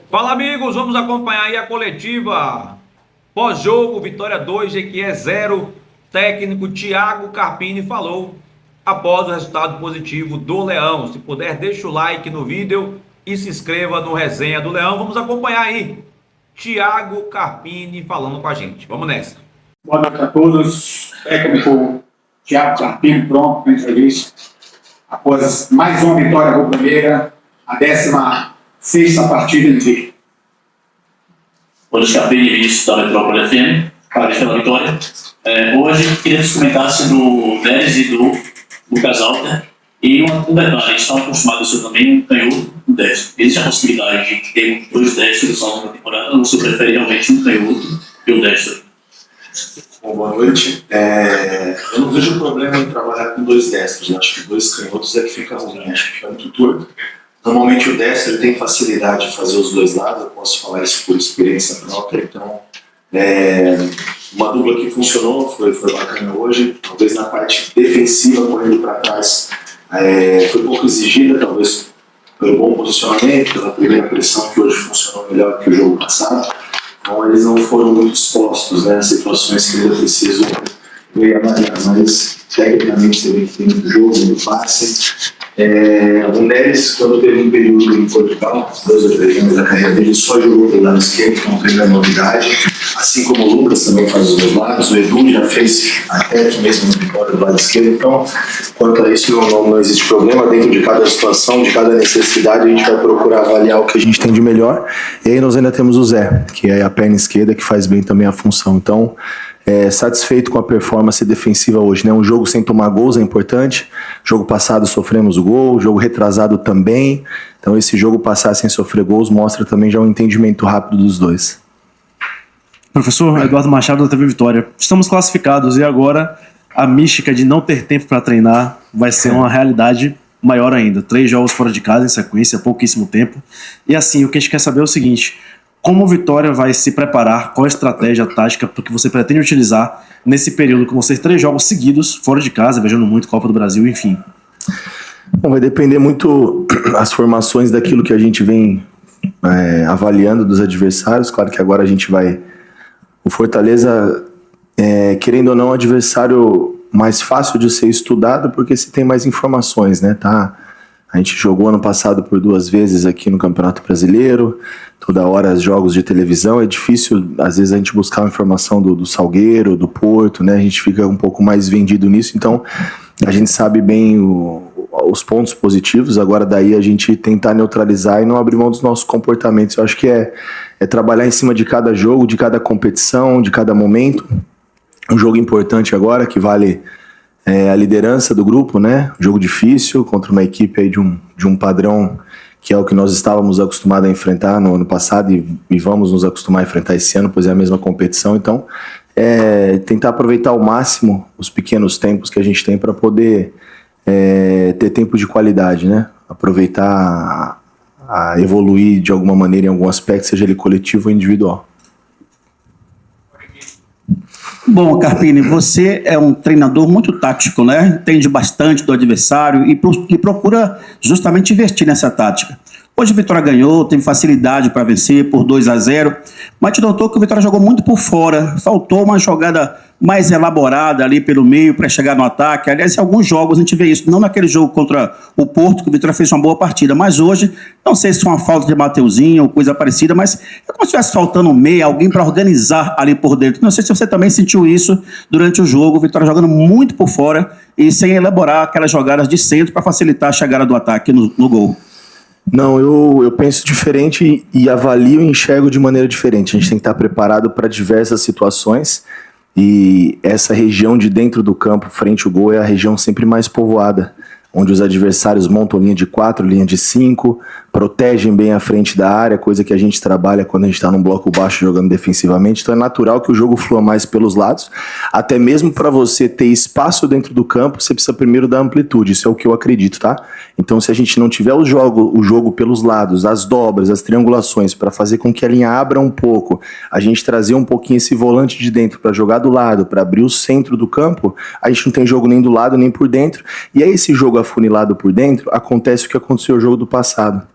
Fala, amigos, vamos acompanhar aí a coletiva pós-jogo, Vitória 2, Jequié 0. Técnico Thiago Carpini falou após o resultado positivo do Leão. Se puder, deixa o like no vídeo e se inscreva no Resenha do Leão. Vamos acompanhar aí Thiago Carpini falando com a gente. Vamos nessa. Boa noite a todos. Técnico Thiago Carpini pronto para a entrevista. Após mais uma vitória rubro-negra, a 16ª partida em dia. Hoje Carpini, início da Metrópole FM, parabéns pela vitória. Hoje queria que você comentasse do Vélez e do Lucas Alter. E um detalhe, a gente está acostumado a ser também um canhoto um destro. Existe a possibilidade de ter dois destros ao longo da temporada, ou você prefere realmente um canhoto e um destro? Bom, boa noite. Eu não vejo problema em trabalhar com dois destros. Eu acho que dois canhotos é que fica ruim, acho que fica muito torto. Normalmente o destro ele tem facilidade de fazer os dois lados, eu posso falar isso por experiência própria, então uma dupla que funcionou, foi bacana hoje, talvez na parte defensiva, correndo para trás, foi pouco exigida, talvez pelo bom posicionamento, pela primeira pressão que hoje funcionou melhor que o jogo passado, então eles não foram muito expostos, né, a situações que ainda precisam avaliar, mas tecnicamente você vê que tem muito jogo, muito passe. O Neres, quando teve um período em Portugal, 2 ou 3 anos da carreira dele, só jogou pelo lado esquerdo, que não teve a novidade. Assim como o Lucas também faz os dois lados, o Edu já fez até mesmo no Vitória do lado esquerdo. Então, quanto a isso, não existe problema. Dentro de cada situação, de cada necessidade, a gente vai procurar avaliar o que a gente tem de melhor. E aí nós ainda temos o Zé, que é a perna esquerda, que faz bem também a função. Então, satisfeito com a performance defensiva hoje, né? Um jogo sem tomar gols é importante. Jogo passado sofremos o gol, jogo retrasado também. Então esse jogo passar sem sofrer gols mostra também já um entendimento rápido dos dois. Professor Eduardo Machado da TV Vitória. Estamos classificados e agora a mística de não ter tempo para treinar vai ser uma realidade maior ainda. 3 jogos fora de casa em sequência, pouquíssimo tempo. E assim, o que a gente quer saber é o seguinte: como o Vitória vai se preparar, qual a estratégia tática que você pretende utilizar nesse período com vocês 3 jogos seguidos, fora de casa, viajando muito, Copa do Brasil, enfim? Bom, vai depender muito as formações daquilo que a gente vem avaliando dos adversários. Claro que agora a gente vai... O Fortaleza, querendo ou não, é um adversário mais fácil de ser estudado porque se tem mais informações, né? A gente jogou ano passado por 2 vezes aqui no Campeonato Brasileiro, toda hora jogos de televisão, é difícil às vezes a gente buscar uma informação do Salgueiro, do Porto, né? A gente fica um pouco mais vendido nisso, então a gente sabe bem os pontos positivos, agora daí a gente tentar neutralizar e não abrir mão dos nossos comportamentos. Eu acho que é trabalhar em cima de cada jogo, de cada competição, de cada momento. Um jogo importante agora que vale... a liderança do grupo, né? Jogo difícil contra uma equipe aí de um padrão que é o que nós estávamos acostumados a enfrentar no ano passado e vamos nos acostumar a enfrentar esse ano, pois é a mesma competição. Então, tentar aproveitar ao máximo os pequenos tempos que a gente tem para poder ter tempo de qualidade, né? Aproveitar a evoluir de alguma maneira em algum aspecto, seja ele coletivo ou individual. Bom, Carpini, você é um treinador muito tático, né? Entende bastante do adversário e procura justamente investir nessa tática. Hoje o Vitória ganhou, teve facilidade para vencer por 2-0, mas te notou que o Vitória jogou muito por fora, faltou uma jogada mais elaborada ali pelo meio para chegar no ataque. Aliás, em alguns jogos a gente vê isso, não naquele jogo contra o Porto, que o Vitória fez uma boa partida, mas hoje, não sei se foi uma falta de Mateuzinho ou coisa parecida, mas é como se estivesse faltando um meia, alguém para organizar ali por dentro. Não sei se você também sentiu isso durante o jogo, o Vitória jogando muito por fora e sem elaborar aquelas jogadas de centro para facilitar a chegada do ataque no gol. Não, eu penso diferente e avalio e enxergo de maneira diferente. A gente tem que estar preparado para diversas situações e essa região de dentro do campo, frente ao gol, é a região sempre mais povoada, onde os adversários montam linha de 4, linha de 5, protegem bem a frente da área, coisa que a gente trabalha quando a gente está num bloco baixo jogando defensivamente. Então é natural que o jogo flua mais pelos lados. Até mesmo para você ter espaço dentro do campo, você precisa primeiro dar amplitude. Isso é o que eu acredito, tá? Então se a gente não tiver o jogo pelos lados, as dobras, as triangulações, para fazer com que a linha abra um pouco, a gente trazer um pouquinho esse volante de dentro para jogar do lado, para abrir o centro do campo, a gente não tem jogo nem do lado nem por dentro. E aí esse jogo afunilado por dentro, acontece o que aconteceu no jogo do passado.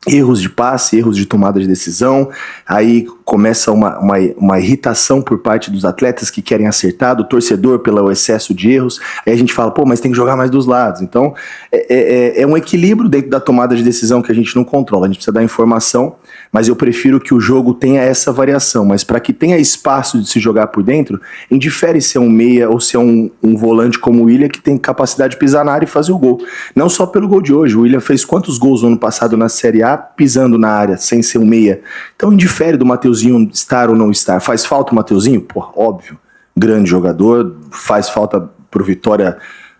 erros de passe, erros de tomada de decisão, aí começa uma irritação por parte dos atletas que querem acertar, do torcedor pelo excesso de erros, aí a gente fala, pô, mas tem que jogar mais dos lados. Então, é um equilíbrio dentro da tomada de decisão que a gente não controla, a gente precisa dar informação, mas eu prefiro que o jogo tenha essa variação, mas para que tenha espaço de se jogar por dentro, indifere se é um meia ou se é um volante como o William, que tem capacidade de pisar na área e fazer o gol. Não só pelo gol de hoje, o William fez quantos gols no ano passado na Série A pisando na área, sem ser um meia. Então indifere do Mateuzinho estar ou não estar. Faz falta o Mateuzinho? Pô, óbvio. Grande jogador, faz falta pro Vitória,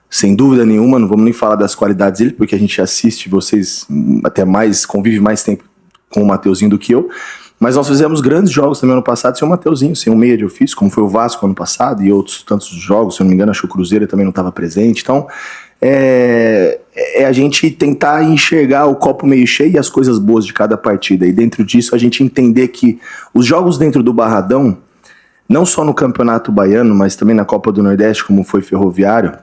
sem dúvida nenhuma. Não vamos nem falar das qualidades dele, porque a gente assiste, vocês até mais, convive mais tempo com o Mateuzinho do que eu. Mas nós fizemos grandes jogos também ano passado sem o Mateuzinho, sem um meia de ofício, como foi o Vasco ano passado e outros tantos jogos, se eu não me engano, acho que o Cruzeiro também não estava presente. Então, é a gente tentar enxergar o copo meio cheio e as coisas boas de cada partida. E dentro disso, a gente entender que os jogos dentro do Barradão, não só no Campeonato Baiano, mas também na Copa do Nordeste, como foi Ferroviário,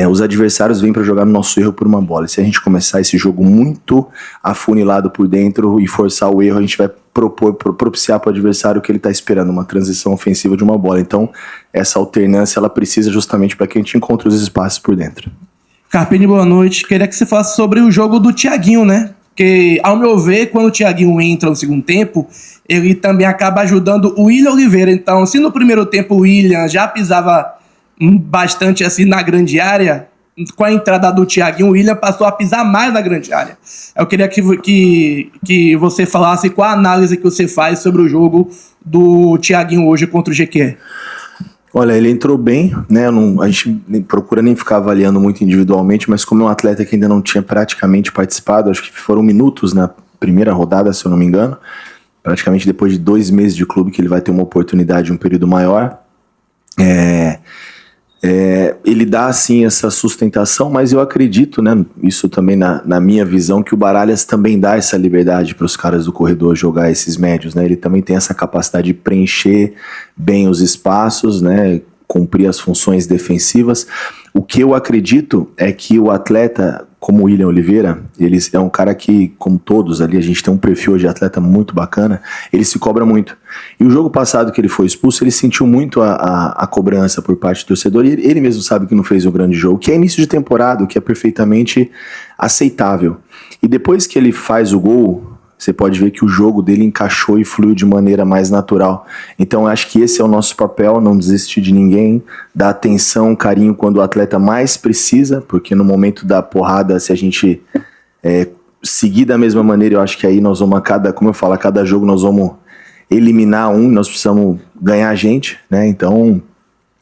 os adversários vêm para jogar no nosso erro por uma bola. E se a gente começar esse jogo muito afunilado por dentro e forçar o erro, a gente vai propiciar para o adversário o que ele está esperando, uma transição ofensiva de uma bola. Então, essa alternância ela precisa justamente para que a gente encontre os espaços por dentro. Carpini, boa noite. Queria que você falasse sobre o jogo do Thiaguinho, né? Porque, ao meu ver, quando o Thiaguinho entra no segundo tempo, ele também acaba ajudando o William Oliveira. Então, se no primeiro tempo o William já pisava bastante assim na grande área, com a entrada do Thiaguinho, o William passou a pisar mais na grande área. Eu queria que você falasse qual a análise que você faz sobre o jogo do Thiaguinho hoje contra o Jequié. Olha, ele entrou bem, né? A gente procura nem ficar avaliando muito individualmente, mas como é um atleta que ainda não tinha praticamente participado, acho que foram minutos na primeira rodada, se eu não me engano, praticamente depois de 2 meses de clube que ele vai ter uma oportunidade, um período maior. Ele dá assim essa sustentação, mas eu acredito, né, isso também na minha visão, que o Baralhas também dá essa liberdade para os caras do corredor jogar esses médios, né? Ele também tem essa capacidade de preencher bem os espaços, né, cumprir as funções defensivas. O que eu acredito é que o atleta, como o William Oliveira, ele é um cara que, como todos ali, a gente tem um perfil de atleta muito bacana, ele se cobra muito. E o jogo passado que ele foi expulso, ele sentiu muito a cobrança por parte do torcedor, e ele mesmo sabe que não fez um grande jogo, que é início de temporada, que é perfeitamente aceitável. E depois que ele faz o gol, você pode ver que o jogo dele encaixou e fluiu de maneira mais natural. Então eu acho que esse é o nosso papel, não desistir de ninguém, dar atenção, carinho quando o atleta mais precisa, porque no momento da porrada, se a gente seguir da mesma maneira, eu acho que aí nós vamos a cada jogo nós vamos eliminar nós precisamos ganhar a gente, né? Então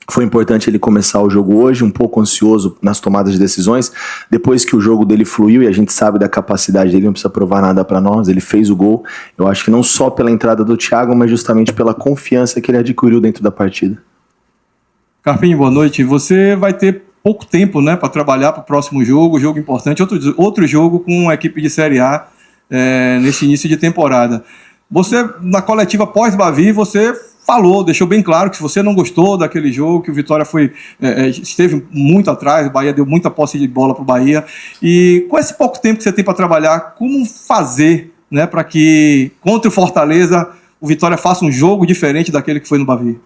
foi importante ele começar o jogo hoje, um pouco ansioso nas tomadas de decisões. Depois que o jogo dele fluiu e a gente sabe da capacidade dele, não precisa provar nada para nós, ele fez o gol. Eu acho que não só pela entrada do Thiago, mas justamente pela confiança que ele adquiriu dentro da partida. Carpini, boa noite. Você vai ter pouco tempo, né, para trabalhar para o próximo jogo importante, outro jogo com a equipe de Série A nesse início de temporada. Você, na coletiva pós-Bavi, você deixou bem claro que se você não gostou daquele jogo, que o Vitória esteve muito atrás, o Bahia deu muita posse de bola para o Bahia, e com esse pouco tempo que você tem para trabalhar, como fazer, né, para que contra o Fortaleza o Vitória faça um jogo diferente daquele que foi no Bavi?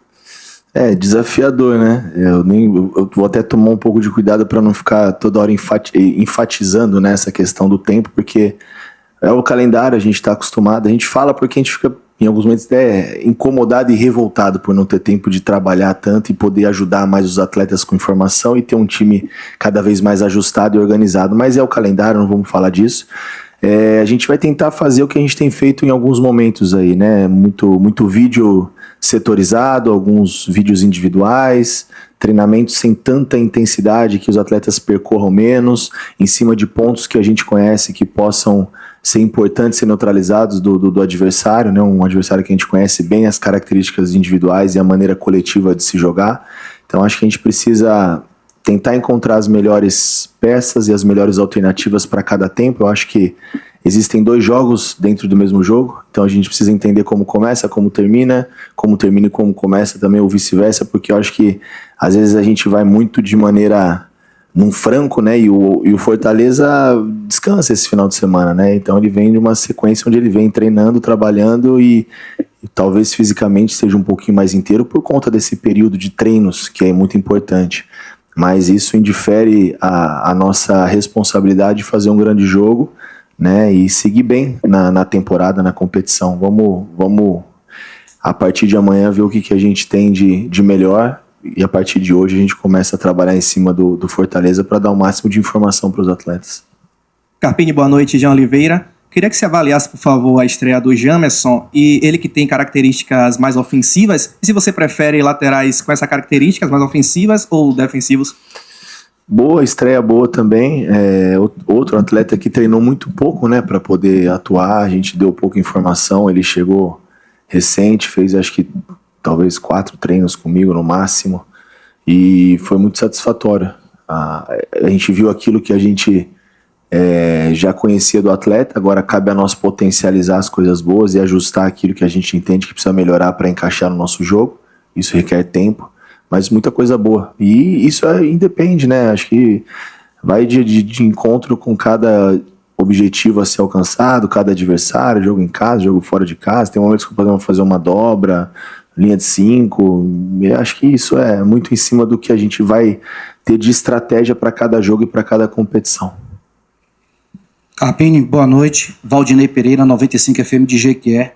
Desafiador, né? Eu vou até tomar um pouco de cuidado para não ficar toda hora enfatizando nessa questão do tempo, porque é o calendário, a gente está acostumado, a gente fala porque a gente fica em alguns momentos incomodado e revoltado por não ter tempo de trabalhar tanto e poder ajudar mais os atletas com informação e ter um time cada vez mais ajustado e organizado, mas é o calendário, não vamos falar disso. A gente vai tentar fazer o que a gente tem feito em alguns momentos aí, né? Muito vídeo setorizado, alguns vídeos individuais, treinamentos sem tanta intensidade, que os atletas percorram menos, em cima de pontos que a gente conhece que possam ser importantes, ser neutralizados do adversário, né? Um adversário que a gente conhece bem as características individuais e a maneira coletiva de se jogar. Então acho que a gente precisa tentar encontrar as melhores peças e as melhores alternativas para cada tempo. Eu acho que existem 2 jogos dentro do mesmo jogo, então a gente precisa entender como começa, como termina e como começa também, ou vice-versa, porque eu acho que às vezes a gente vai muito de maneira num franco, né? E o Fortaleza descansa esse final de semana, né? Então ele vem de uma sequência onde ele vem treinando, trabalhando e talvez fisicamente seja um pouquinho mais inteiro por conta desse período de treinos que é muito importante. Mas isso indifere a nossa responsabilidade de fazer um grande jogo, né? E seguir bem na temporada, na competição. Vamos a partir de amanhã ver o que a gente tem de melhor. E a partir de hoje a gente começa a trabalhar em cima do Fortaleza para dar o máximo de informação para os atletas. Carpini, boa noite, Jean Oliveira. Queria que você avaliasse, por favor, a estreia do Jamerson, e ele que tem características mais ofensivas, e se você prefere laterais com essas características mais ofensivas ou defensivos? Boa, estreia boa também. Outro atleta que treinou muito pouco, né, para poder atuar, a gente deu pouca informação, ele chegou recente, fez acho que talvez 4 treinos comigo no máximo, e foi muito satisfatório. A gente viu aquilo que a gente já conhecia do atleta, agora cabe a nós potencializar as coisas boas e ajustar aquilo que a gente entende que precisa melhorar para encaixar no nosso jogo. Isso requer tempo, mas muita coisa boa. E isso independe, né? Acho que vai de encontro com cada objetivo a ser alcançado, cada adversário, jogo em casa, jogo fora de casa. Tem momentos que podemos fazer uma dobra, linha de 5. Acho que isso é muito em cima do que a gente vai ter de estratégia para cada jogo e para cada competição. Carpini, boa noite. Valdinei Pereira, 95 FM de Jequié.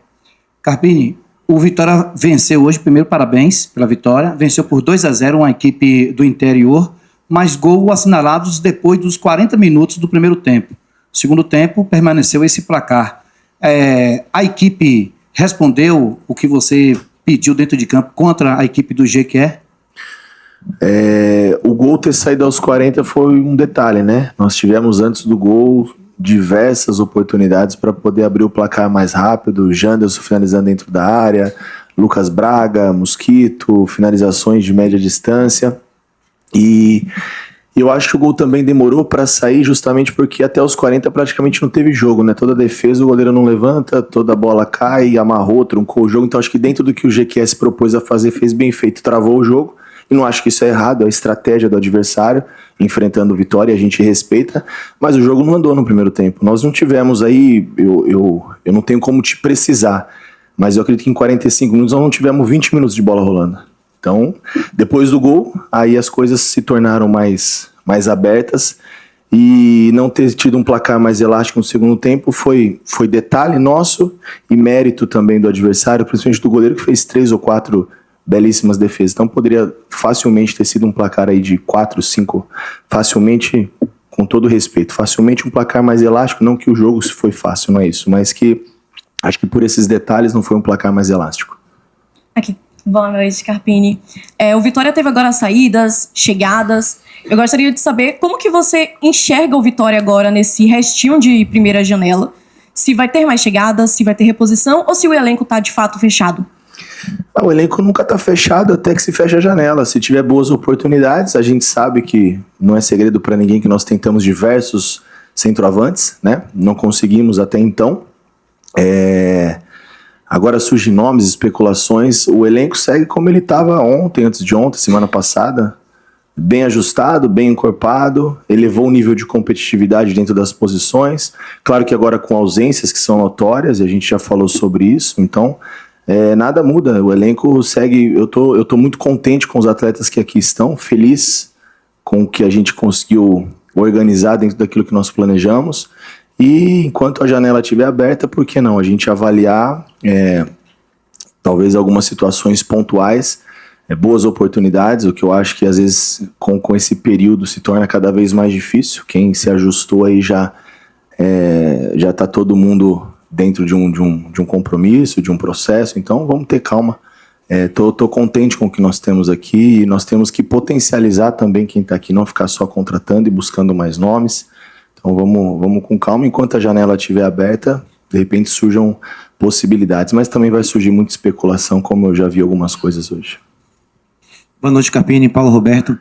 Carpini, o Vitória venceu hoje, primeiro parabéns pela vitória, venceu por 2-0 uma equipe do interior, mas gol assinalados depois dos 40 minutos do primeiro tempo. Segundo tempo, permaneceu esse placar. A equipe respondeu o que você pediu dentro de campo contra a equipe do Jequié? O gol ter saído aos 40 foi um detalhe, né? Nós tivemos antes do gol diversas oportunidades para poder abrir o placar mais rápido. Janderson finalizando dentro da área, Lucas Braga, Mosquito, finalizações de média distância. E eu acho que o gol também demorou para sair justamente porque até os 40 praticamente não teve jogo, né? Toda defesa o goleiro não levanta, toda a bola cai, amarrou, truncou o jogo. Então acho que dentro do que o GQS propôs a fazer, fez bem feito, travou o jogo. E não acho que isso é errado, é a estratégia do adversário, enfrentando o Vitória, a gente respeita, mas o jogo não andou no primeiro tempo. Nós não tivemos aí, eu não tenho como te precisar, mas eu acredito que em 45 minutos nós não tivemos 20 minutos de bola rolando. Então, depois do gol, aí as coisas se tornaram mais abertas, e não ter tido um placar mais elástico no segundo tempo foi detalhe nosso e mérito também do adversário, principalmente do goleiro que fez 3 ou 4 belíssimas defesas. Então poderia facilmente ter sido um placar aí de 4, 5, facilmente, com todo respeito, facilmente um placar mais elástico, não que o jogo foi fácil, não é isso, mas que acho que por esses detalhes não foi um placar mais elástico. Aqui. Boa noite, Carpini. O Vitória teve agora saídas, chegadas. Eu gostaria de saber como que você enxerga o Vitória agora nesse restinho de primeira janela. Se vai ter mais chegadas, se vai ter reposição ou se o elenco está de fato fechado? O elenco nunca está fechado até que se feche a janela. Se tiver boas oportunidades, a gente sabe que não é segredo para ninguém que nós tentamos diversos centroavantes, né? Não conseguimos até então. Agora surgem nomes, especulações. O elenco segue como ele estava ontem, antes de ontem, semana passada. Bem ajustado, bem encorpado, elevou o nível de competitividade dentro das posições. Claro que agora com ausências que são notórias, e a gente já falou sobre isso, então nada muda, o elenco segue. Eu tô muito contente com os atletas que aqui estão, feliz com o que a gente conseguiu organizar dentro daquilo que nós planejamos, e enquanto a janela estiver aberta, por que não? A gente avaliar talvez algumas situações pontuais, boas oportunidades, o que eu acho que às vezes com esse período se torna cada vez mais difícil. Quem se ajustou aí já está todo mundo dentro de um compromisso, de um processo, então vamos ter calma. Tô contente com o que nós temos aqui, e nós temos que potencializar também quem está aqui, não ficar só contratando e buscando mais nomes. Então vamos com calma, enquanto a janela estiver aberta, de repente surjam possibilidades, mas também vai surgir muita especulação, como eu já vi algumas coisas hoje. Boa noite, Carpini, Paulo Roberto.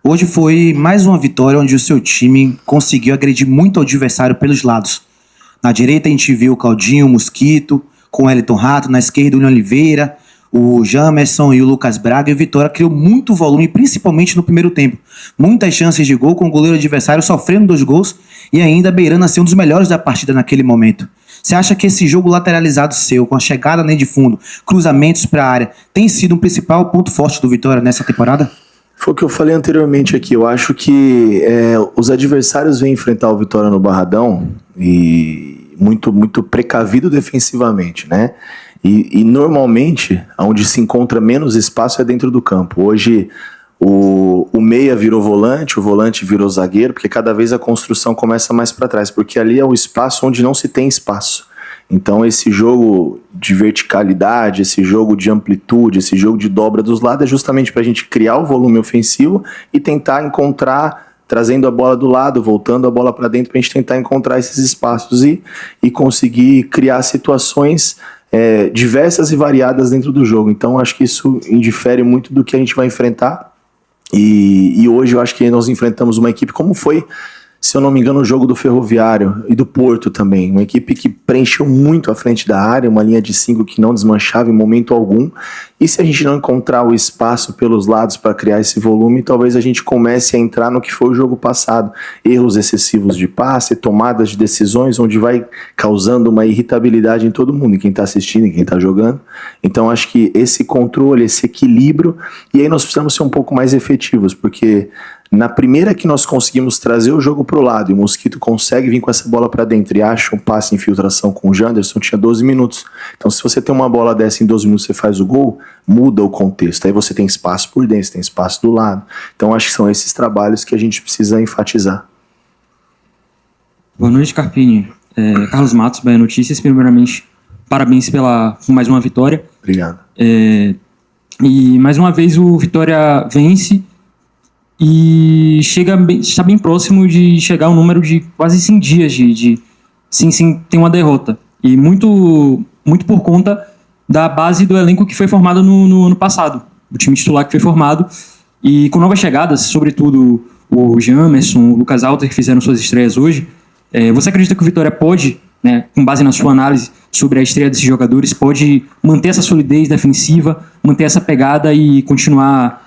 Hoje foi mais uma vitória onde o seu time conseguiu agredir muito o adversário pelos lados. Na direita a gente viu o Claudinho, o Mosquito, com o Wellington Rato, na esquerda o William Oliveira, o Jamerson e o Lucas Braga, e o Vitória criou muito volume, principalmente no primeiro tempo. Muitas chances de gol, com o goleiro adversário sofrendo 2 gols e ainda beirando a ser um dos melhores da partida naquele momento. Você acha que esse jogo lateralizado seu, com a chegada na linha de fundo, cruzamentos para a área, tem sido um principal ponto forte do Vitória nessa temporada? Foi o que eu falei anteriormente aqui. Eu acho que os adversários vêm enfrentar o Vitória no Barradão e muito precavido defensivamente, né? E normalmente, onde se encontra menos espaço é dentro do campo. Hoje, o meia virou volante, o volante virou zagueiro, porque cada vez a construção começa mais para trás, porque ali é o espaço onde não se tem espaço. Então esse jogo de verticalidade, esse jogo de amplitude, esse jogo de dobra dos lados é justamente para a gente criar o volume ofensivo e tentar encontrar, trazendo a bola do lado, voltando a bola para dentro, para a gente tentar encontrar esses espaços e conseguir criar situações diversas e variadas dentro do jogo. Então acho que isso indifere muito do que a gente vai enfrentar. E hoje eu acho que nós enfrentamos uma equipe como foi, se eu não me engano, o jogo do Ferroviário e do Porto também. Uma equipe que preencheu muito a frente da área, uma linha de 5 que não desmanchava em momento algum. E se a gente não encontrar o espaço pelos lados para criar esse volume, talvez a gente comece a entrar no que foi o jogo passado. Erros excessivos de passe, tomadas de decisões, onde vai causando uma irritabilidade em todo mundo, em quem está assistindo, em quem está jogando. Então acho que esse controle, esse equilíbrio, e aí nós precisamos ser um pouco mais efetivos, porque na primeira que nós conseguimos trazer o jogo pro lado e o Mosquito consegue vir com essa bola para dentro e acha um passe em infiltração com o Janderson, tinha 12 minutos. Então se você tem uma bola dessa em 12 minutos você faz o gol, muda o contexto. Aí você tem espaço por dentro, você tem espaço do lado. Então acho que são esses trabalhos que a gente precisa enfatizar. Boa noite, Carpini. Carlos Matos, Bahia Notícias. Primeiramente, parabéns por mais uma vitória. Obrigado. E mais uma vez o Vitória vence e está bem próximo de chegar ao número de quase 100 dias sem ter uma derrota. E muito por conta da base do elenco que foi formado no ano passado. O time titular que foi formado. E com novas chegadas, sobretudo o Jamerson, o Lucas Alter, que fizeram suas estreias hoje. Você acredita que o Vitória pode, né, com base na sua análise sobre a estreia desses jogadores, pode manter essa solidez defensiva, manter essa pegada e continuar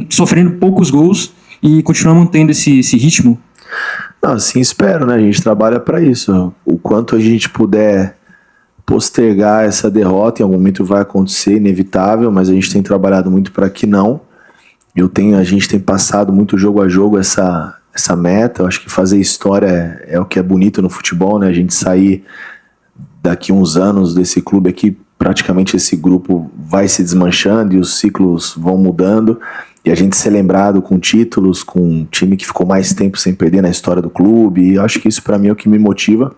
sofrendo poucos gols e continuar mantendo esse ritmo? Não, assim espero, né? A gente trabalha para isso. O quanto a gente puder postergar essa derrota, em algum momento vai acontecer, inevitável, mas a gente tem trabalhado muito para que não. A gente tem passado muito jogo a jogo essa meta. Eu acho que fazer história é o que é bonito no futebol, né? A gente sair daqui uns anos desse clube aqui, praticamente esse grupo vai se desmanchando e os ciclos vão mudando, e a gente ser lembrado com títulos, com um time que ficou mais tempo sem perder na história do clube. E eu acho que isso para mim é o que me motiva,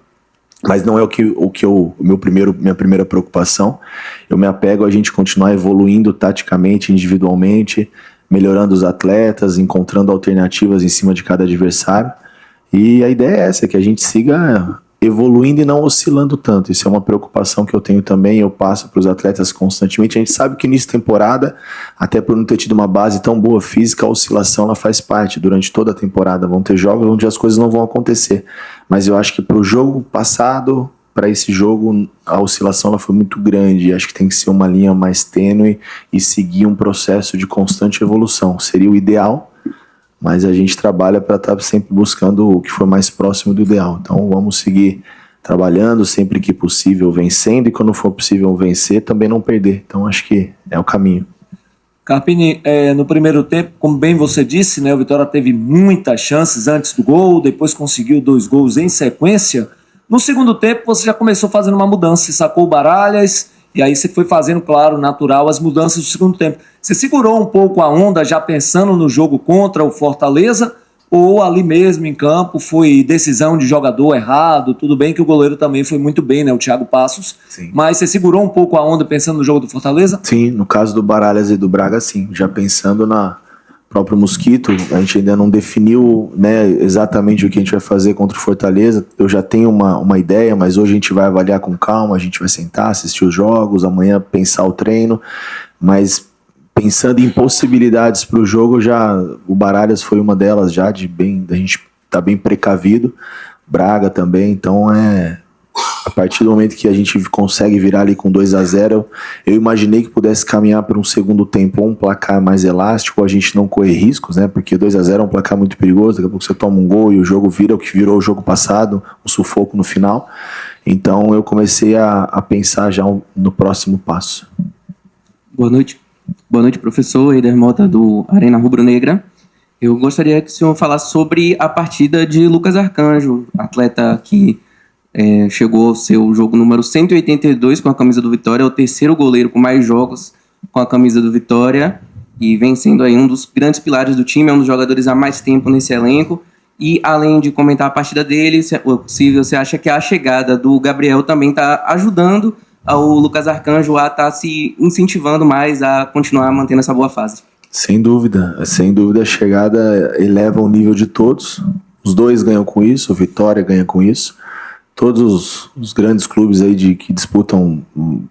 mas não é minha primeira preocupação. Eu me apego a gente continuar evoluindo taticamente, individualmente, melhorando os atletas, encontrando alternativas em cima de cada adversário. E a ideia é essa, que a gente siga evoluindo e não oscilando tanto. Isso é uma preocupação que eu tenho também, eu passo para os atletas constantemente. A gente sabe que início de temporada, até por não ter tido uma base tão boa física, a oscilação ela faz parte durante toda a temporada. Vão ter jogos onde as coisas não vão acontecer, mas eu acho que para o jogo passado, para esse jogo, a oscilação ela foi muito grande. Acho que tem que ser uma linha mais tênue e seguir um processo de constante evolução. Seria o ideal, mas a gente trabalha para estar sempre buscando o que for mais próximo do ideal. Então vamos seguir trabalhando sempre que possível, vencendo, e quando for possível vencer, também não perder. Então acho que é o caminho. Carpini, no primeiro tempo, como bem você disse, né, o Vitória teve muitas chances antes do gol, depois conseguiu 2 gols em sequência. No segundo tempo você já começou fazendo uma mudança, você sacou o Baralhas, e aí você foi fazendo, claro, natural, as mudanças do segundo tempo. Você segurou um pouco a onda já pensando no jogo contra o Fortaleza, ou ali mesmo em campo foi decisão de jogador errado? Tudo bem que o goleiro também foi muito bem, né, o Thiago Passos. Sim. Mas você segurou um pouco a onda pensando no jogo do Fortaleza? Sim, no caso do Baralhas e do Braga, sim. Já pensando na próprio Mosquito, a gente ainda não definiu, né, exatamente o que a gente vai fazer contra o Fortaleza. Eu já tenho uma ideia, mas hoje a gente vai avaliar com calma, a gente vai sentar, assistir os jogos, amanhã pensar o treino, mas pensando em possibilidades para o jogo, o Baralhas foi uma delas já, da gente tá bem precavido, Braga também, então A partir do momento que a gente consegue virar ali com 2-0, eu imaginei que pudesse caminhar para um segundo tempo ou um placar mais elástico, a gente não correr riscos, né? Porque 2-0 é um placar muito perigoso, daqui a pouco você toma um gol e o jogo vira o que virou o jogo passado, um sufoco no final. Então eu comecei a pensar já no próximo passo. Boa noite. Boa noite, professor Eider Mota, do Arena Rubro Negra. Eu gostaria que o senhor falasse sobre a partida de Lucas Arcanjo, atleta que chegou ao seu jogo número 182 com a camisa do Vitória, é o terceiro goleiro com mais jogos com a camisa do Vitória e vem sendo aí um dos grandes pilares do time, é um dos jogadores há mais tempo nesse elenco. E além de comentar a partida dele, se você acha que a chegada do Gabriel também está ajudando ao Lucas Arcanjo a estar se incentivando mais a continuar mantendo essa boa fase? Sem dúvida, a chegada eleva o nível de todos, os dois ganham com isso, o Vitória ganha com isso, todos os grandes clubes aí que disputam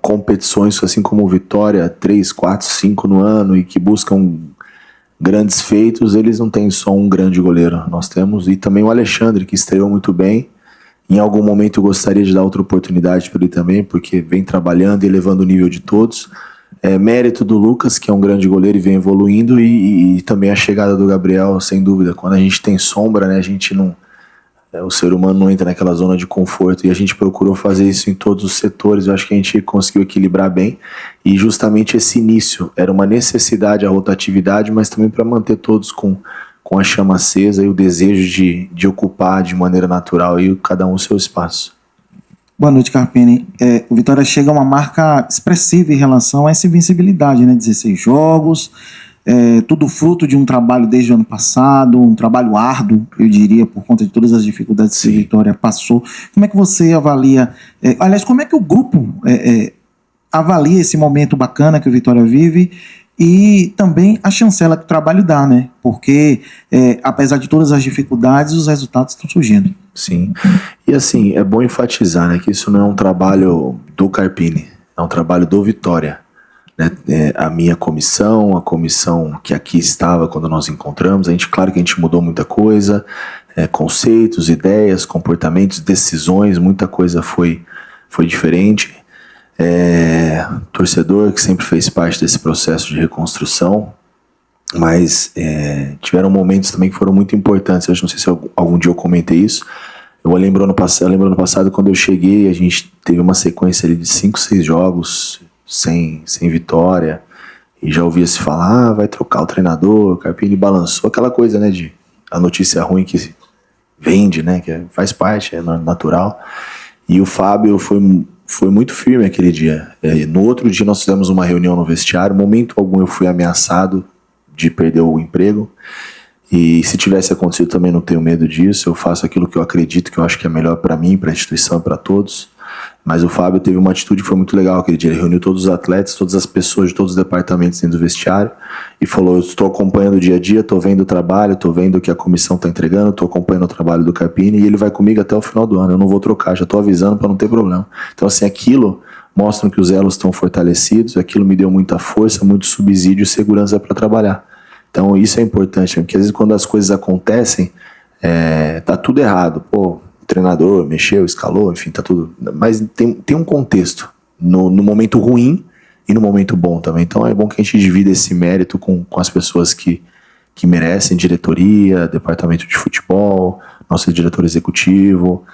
competições, assim como o Vitória, 3, 4, 5 no ano e que buscam grandes feitos, eles não têm só um grande goleiro, nós temos, e também o Alexandre, que estreou muito bem. Em algum momento eu gostaria de dar outra oportunidade para ele também, porque vem trabalhando e elevando o nível de todos. Mérito do Lucas, que é um grande goleiro e vem evoluindo, e também a chegada do Gabriel, sem dúvida. Quando a gente tem sombra, né, a gente não, o ser humano não entra naquela zona de conforto, e a gente procurou fazer isso em todos os setores. Eu acho que a gente conseguiu equilibrar bem, e justamente esse início era uma necessidade, a rotatividade, mas também para manter todos com a chama acesa e o desejo de ocupar de maneira natural e cada um o seu espaço. Boa noite, Carpini. O Vitória chega a uma marca expressiva em relação a essa invencibilidade, né? 16 jogos, tudo fruto de um trabalho desde o ano passado, um trabalho árduo, eu diria, por conta de todas as dificuldades que a Vitória passou. Como é que você avalia, aliás, como é que o grupo avalia esse momento bacana que o Vitória vive e também a chancela que o trabalho dá, né? Porque, apesar de todas as dificuldades, os resultados estão surgindo. Sim, e assim, é bom enfatizar, né, que isso não é um trabalho do Carpini, é um trabalho do Vitória, né? A minha comissão, a comissão que aqui estava quando nós encontramos, claro que a gente mudou muita coisa, conceitos, ideias, comportamentos, decisões, muita coisa foi diferente. Torcedor que sempre fez parte desse processo de reconstrução, mas tiveram momentos também que foram muito importantes. Eu não sei se algum dia eu comentei isso. Eu lembro ano passado quando eu cheguei, a gente teve uma sequência ali de 5, 6 jogos sem vitória, e já ouvia se falar, vai trocar o treinador, o Carpini balançou, aquela coisa, né, de a notícia ruim que vende, né, que faz parte, é natural. E o Fábio foi muito firme aquele dia. No outro dia nós fizemos uma reunião no vestiário, momento algum eu fui ameaçado de perder o emprego, e se tivesse acontecido também não tenho medo disso, eu faço aquilo que eu acredito, que eu acho que é melhor para mim, para a instituição, para todos. Mas o Fábio teve uma atitude que foi muito legal aquele dia, ele reuniu todos os atletas, todas as pessoas de todos os departamentos dentro do vestiário e falou: eu estou acompanhando o dia a dia, estou vendo o trabalho, estou vendo o que a comissão está entregando, estou acompanhando o trabalho do Carpini e ele vai comigo até o final do ano, eu não vou trocar, já estou avisando para não ter problema. Então assim, aquilo mostra que os elos estão fortalecidos, aquilo me deu muita força, muito subsídio e segurança para trabalhar. Então isso é importante, porque às vezes quando as coisas acontecem, tá tudo errado, o treinador mexeu, escalou, enfim, tá tudo, mas tem um contexto no momento ruim e no momento bom também. Então é bom que a gente divida esse mérito com as pessoas que merecem, diretoria, departamento de futebol, nosso diretor executivo,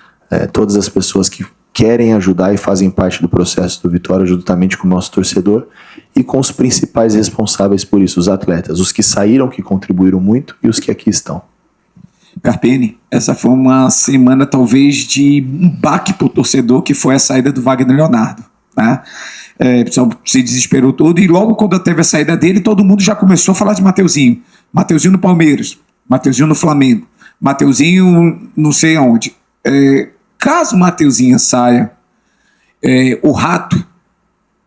todas as pessoas que querem ajudar e fazem parte do processo do Vitória, juntamente com o nosso torcedor e com os principais responsáveis por isso, os atletas, os que saíram, que contribuíram muito e os que aqui estão. Carpini, essa foi uma semana talvez de um baque para o torcedor, que foi a saída do Wagner Leonardo, né? O pessoal se desesperou todo e logo quando teve a saída dele, todo mundo já começou a falar de Mateuzinho no Palmeiras, Mateuzinho no Flamengo, Mateuzinho não sei aonde. Caso Mateuzinho saia, o Rato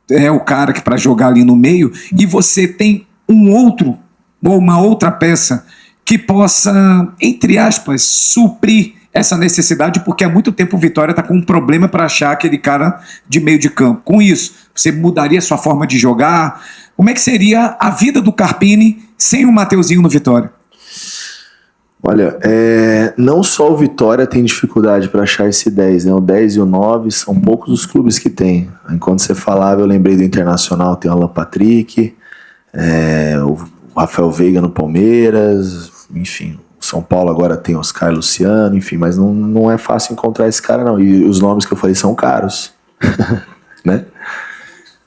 é o cara que para jogar ali no meio e você tem um outro ou uma outra peça que possa, entre aspas, suprir essa necessidade, porque há muito tempo o Vitória está com um problema para achar aquele cara de meio de campo. Com isso, você mudaria sua forma de jogar? Como é que seria a vida do Carpini sem o Mateuzinho no Vitória? Olha, não só o Vitória tem dificuldade para achar esse 10, né? O 10 e o 9 são poucos os clubes que tem. Enquanto você falava, eu lembrei do Internacional, tem o Alan Patrick, o Rafael Veiga no Palmeiras, enfim. O São Paulo agora tem Oscar Luciano, enfim, mas não é fácil encontrar esse cara, não. E os nomes que eu falei são caros, né?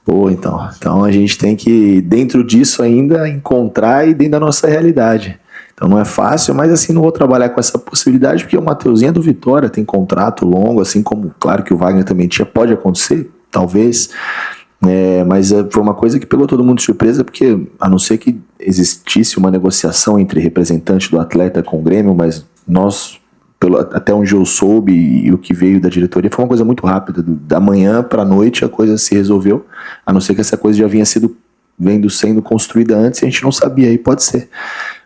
Pô, então a gente tem que, dentro disso ainda, encontrar e dentro da nossa realidade. Então não é fácil, mas assim, não vou trabalhar com essa possibilidade, porque o Mateuzinho é do Vitória, tem contrato longo, assim como, claro que o Wagner também tinha, pode acontecer, talvez, mas foi uma coisa que pegou todo mundo de surpresa, porque a não ser que existisse uma negociação entre representante do atleta com o Grêmio, mas nós, até onde eu soube e o que veio da diretoria, foi uma coisa muito rápida, da manhã para a noite a coisa se resolveu, a não ser que essa coisa já vinha sendo construída antes e a gente não sabia, aí pode ser.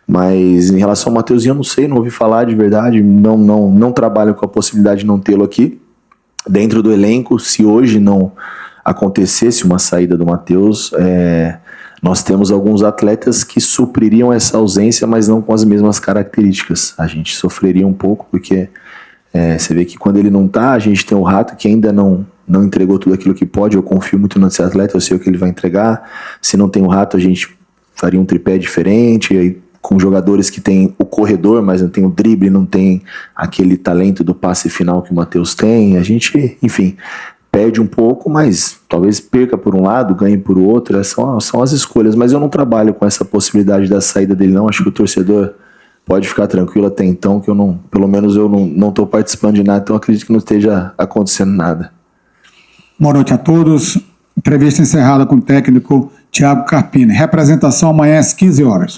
Mas em relação ao Mateuzinho, eu não sei, não ouvi falar de verdade, não trabalho com a possibilidade de não tê-lo aqui dentro do elenco. Se hoje não acontecesse uma saída do Mateus, nós temos alguns atletas que supririam essa ausência, mas não com as mesmas características. A gente sofreria um pouco, porque você vê que quando ele não tá, a gente tem o Rato que ainda não entregou tudo aquilo que pode. Eu confio muito nesse atleta, eu sei o que ele vai entregar. Se não tem o Rato, a gente faria um tripé diferente, aí com jogadores que tem o corredor, mas não tem o drible, não tem aquele talento do passe final que o Mateus tem. A gente, enfim, perde um pouco, mas talvez perca por um lado, ganhe por outro. São as escolhas, mas eu não trabalho com essa possibilidade da saída dele, não. Acho que o torcedor pode ficar tranquilo até então, que pelo menos eu não estou participando de nada, então acredito que não esteja acontecendo nada. Boa noite a todos. Entrevista encerrada com o técnico Thiago Carpini. Representação amanhã às 15 horas.